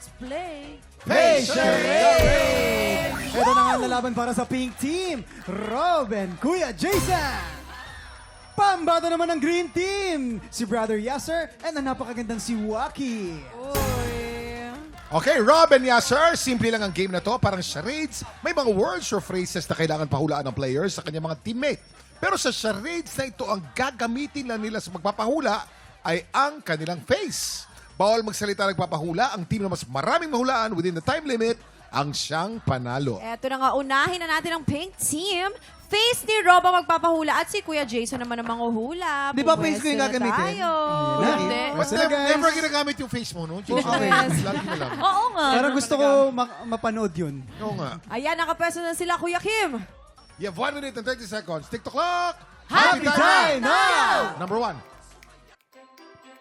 Let's play. Face Charade! Ito na nga ang lalaban para sa pink team. Rob and Kuya Jason. Pambata naman ng green team. Si Brother Yasser and ang napakagandang si Waki. Uy. Okay, Rob and Yasser, simple lang ang game na to. Parang charades. May mga words or phrases na kailangan pahulaan ng players sa kanyang mga teammate. Pero sa charades na ito, ang gagamitin lang nila sa magpapahula ay ang kanilang face. Bawal magsalita nagpapahula. Ang team na mas maraming mahulaan within the time limit ang siyang panalo. Eto na nga, unahin na natin ang pink team. Face ni Rob ang magpapahula at si Kuya Jason naman ang manguhula. Di ba face ko yung Pumwesto na gagamitin? tayo. Ayan. Hindi. Basta na, guys. Never ginagamit yung face mo, no? Okay. Lagi na lang. Oo nga. Parang gusto ko mapanood yun. Oo nga. Ayan, nakapwesto na sila, Kuya Kim. You have 1 minute and 30 seconds. Tick the clock! Happy time now! Number 1.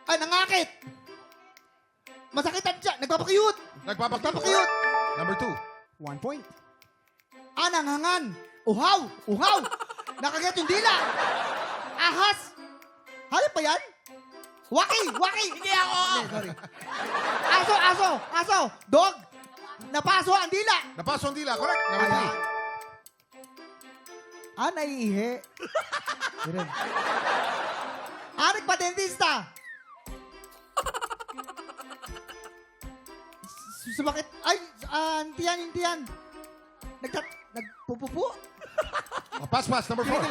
Ay, nangakit! Masakitan siya! Nagpapakiyot! Nagpapakiyot. Number 2. 1 point. Ah, nanghangan! Uhaw! Uhaw! Nakagat yung dila! Ahas! Hayop pa yan? Waki! Waki! Hindi ako! Sorry. Aso! Aso! Aso! Dog! Napaso ang dila! Napaso ang dila. Correct. Number 3. Ah, naiihi. Ah, nagpa-dentista. Sumakit. Ay, hintiyan. Nagpupupo. Oh, pass. Number 4.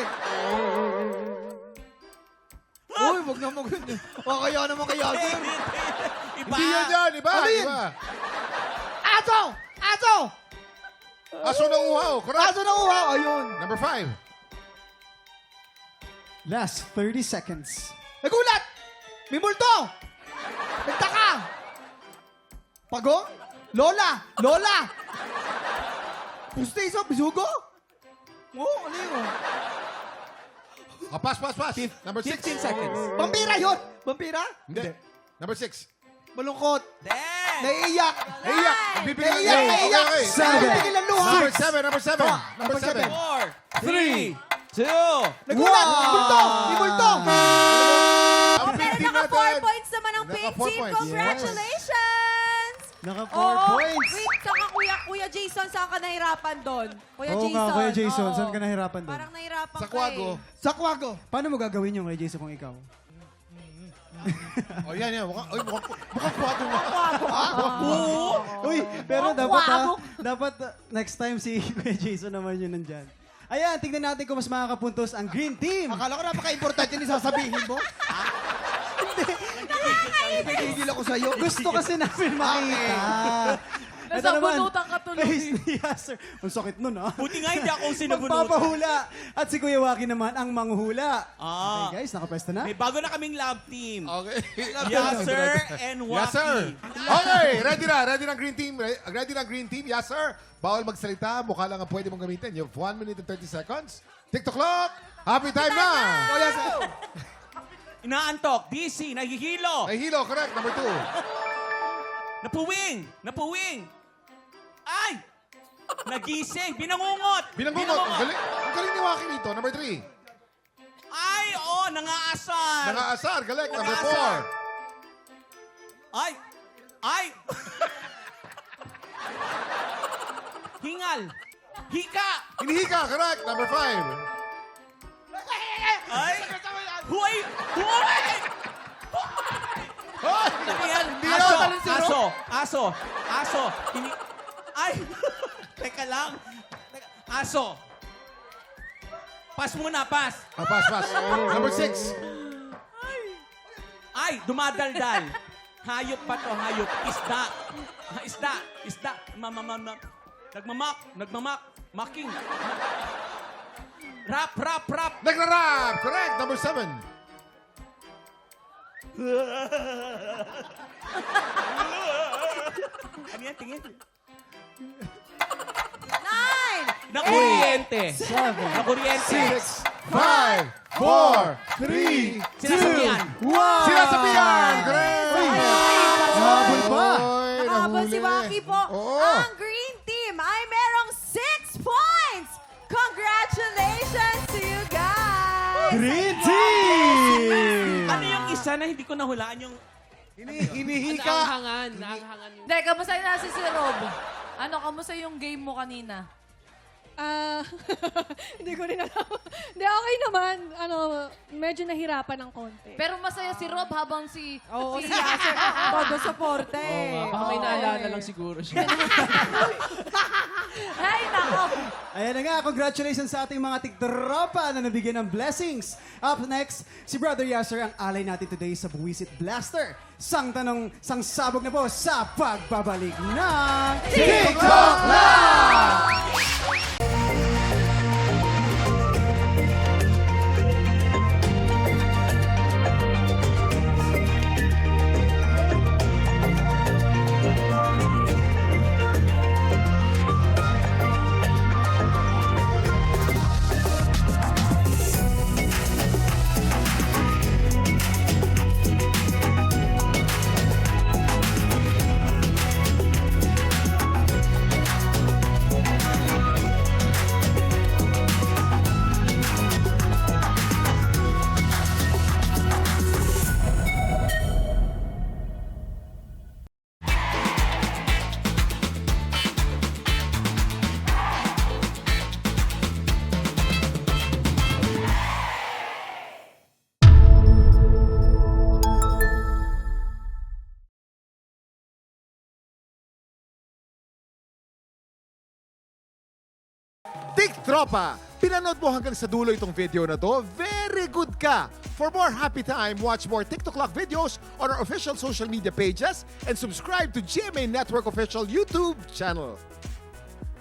Uy, wag naman ganyan. Kaya naman kaya. Hindi yan. Iba. Ano yun? Iba. Aso! Aso! Aso na uhaw. Correct. Aso na uhaw. Ayun. Number 5. Last 30 seconds. Nagulat! May multo! Nagtaka! Pagong? Lola! Lola! Pustiso? Bisugo? Oo, ano yun? Oh, pass. Number 6. 15 seconds. Vampira yun! Vampira? Hindi. Number 6. Malungkot. Damn! Naiiyak. Iyak. Bibigyan ng Naiiyak. Okay. Seven. Naiiyak ng luha. Number 7. Number 7. 4, 3, 2, Nagulat! May multo! May multo! Ang Pero team naka 4 natin. points naman ang Naka pink 4 team. points. Congratulations! Naka 4 Oo. points. Wait, saka Kuya Jason, saan ka nahirapan doon? Kuya Oo Jason. nga, Kuya Jason. Oo. Saan ka nahirapan doon? Parang nahirapan Sa ka kwago. eh. Sa kwago. Paano mo gagawin yung Kuya Jason kung ikaw? Oh, yan. Mukhang kwago nga. Uy, pero Ang dapat kwago. dapat next time si Kuya Jason naman yun nandyan. Ayan, tignan natin kung mas makakapuntos ang green team. Akala ko napaka-importante yung sasabihin mo. Nagigil ako sa'yo. Gusto kasi namin makita. Ito Nasa naman, bunutan ka tuloy. face ni Yasser. Ang sakit nun, ha? Buti nga hindi ako sinabunutan. Magpapahula. At si Kuya Waki naman ang manghuhula. Ah. Okay, guys, nakapwesto na. May bago na kaming love team. Okay. Yasser and Waki. Yes, sir. Okay, ready na. Ready na ang green team. Ready na ang green team. Yes, sir. Bawal magsalita. Mukha lang ang pwede mong gamitin. You have 1 minute and 30 seconds. Tick the clock. Happy time na. Oh, yes, sir. Inaantok, DC, nahihilo, Ay, hilo. Correct. Number 2. napuwing. Ay! Nagising, binangungot. Binangungot. Ang galing ni Waki dito. Number 3. Ay, nangaasar. Nangaasar. Galing. Number Nangaasar. 4. Ay! Hingal. Hika. Hinihika. Correct. Number 5. Ay! Huway! Hoy! Yan, aso. Ay! Teka lang. Aso. Pass muna, pass. Oh, pass. Number 6. Ay, dumadaldal. Hayop pa to, hayop. Isda. Nagmamak. Making. Rap. Nagrarap. Correct. Number 7. Ano yan, tingin? 9! Nakuryente. 7, Nakuryente. 6, 5, 4, 3, Sinasabihan. 1. Sinasabihan! Correct! Nahabol pa. Oy, Nakabal si nahuli. Waki po. Oo. Ang green team ay merong 6 points! Congratulations to you guys! Green team! Ano yung isa na hindi ko nahulaan yung Hinihika. Naanghangan yung... Hindi, kamusta na si Rob? Ano, kamusta yung game mo kanina? Hindi ko rin alam. Hindi, okay naman. Medyo nahirapan ng konti. Pero masaya si Rob habang si... Oo, si Yasser. Todo suporte. Baka may naalala lang siguro siya. Ay, nako! Ayan na nga, congratulations sa ating mga tigtropa na nabigyan ng blessings. Up next, si Brother Yasser ang alay natin today sa Buwisit Blaster. Sang sabog na po sa pagbabalik ng TikTok Live! TikTropa! Pinanood mo hanggang sa dulo itong video na to? Very good ka! For more happy time, watch more TikTok Lock videos on our official social media pages and subscribe to GMA Network official YouTube channel.